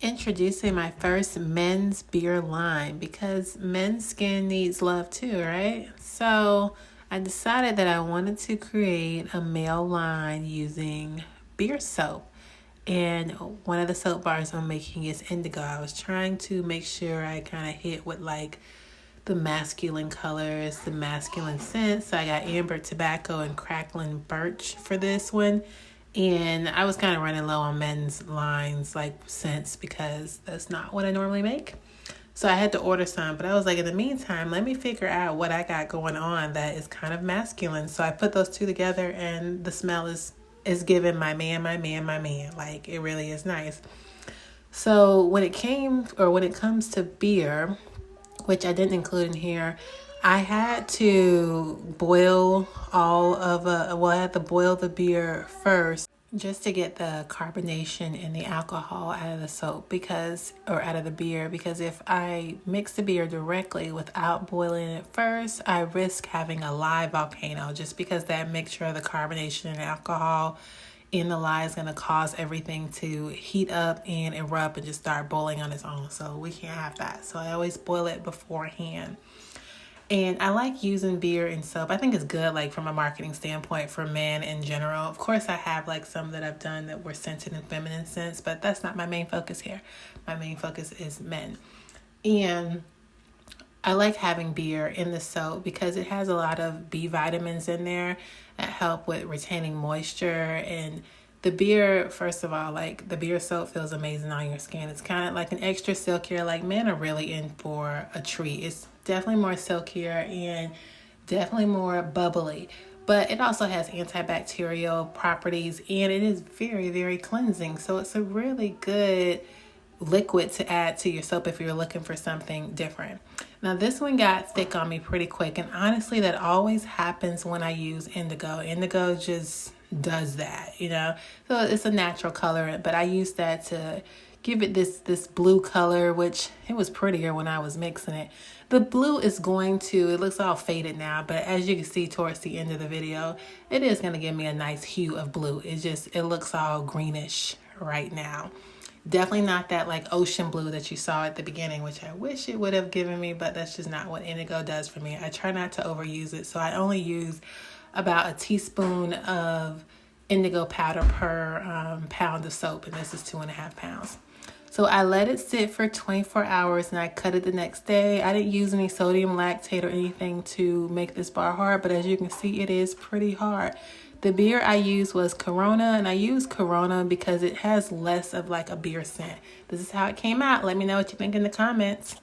Introducing my first men's beer line because men's skin needs love too, right? So I decided that I wanted to create a male line using beer soap. And one of the soap bars I'm making is Indigo. I was trying to make sure I kind of hit with like the masculine colors, the masculine scents. So I got amber tobacco and crackling birch for this one. And I was kind of running low on men's lines like scents because that's not what I normally make. So I had to order some, but I was like, in the meantime, let me figure out what I got going on that is kind of masculine. So I put those two together and the smell is giving my man. Like it really is nice. So when it comes to beer, which I didn't include in here, I had to boil I had to boil the beer first just to get the carbonation and the alcohol out of the soap out of the beer, because if I mix the beer directly without boiling it first, I risk having a live volcano just because that mixture of the carbonation and alcohol in the lye is going to cause everything to heat up and erupt and just start boiling on its own. So we can't have that. So I always boil it beforehand. And I like using beer and soap. I think it's good, like from a marketing standpoint for men in general. Of course, I have like some that I've done that were scented in feminine scents, but that's not my main focus here. My main focus is men. And I like having beer in the soap because it has a lot of B vitamins in there that help with retaining moisture. And the beer, first of all, like the beer soap feels amazing on your skin. It's kind of like an extra silkier, like men are really in for a treat. It's definitely more silkier and definitely more bubbly. But it also has antibacterial properties and it is very, very cleansing. So it's a really good liquid to add to your soap if you're looking for something different. Now this one got thick on me pretty quick, and honestly that always happens when I use Indigo. Indigo just does that, so it's a natural color, but I used that to give it this blue color, which it was prettier when I was mixing it. The blue is it looks all faded now, but as you can see towards the end of the video, it is going to give me a nice hue of blue. It looks all greenish right now. Definitely not that like ocean blue that you saw at the beginning, which I wish it would have given me, but that's just not what Indigo does for me. I try not to overuse it, so I only use about a teaspoon of Indigo powder per pound of soap, and this is 2.5 pounds. So I let it sit for 24 hours and I cut it the next day. I didn't use any sodium lactate or anything to make this bar hard, but as you can see, it is pretty hard. The beer I used was Corona, and I used Corona because it has less of like a beer scent. This is how it came out. Let me know what you think in the comments.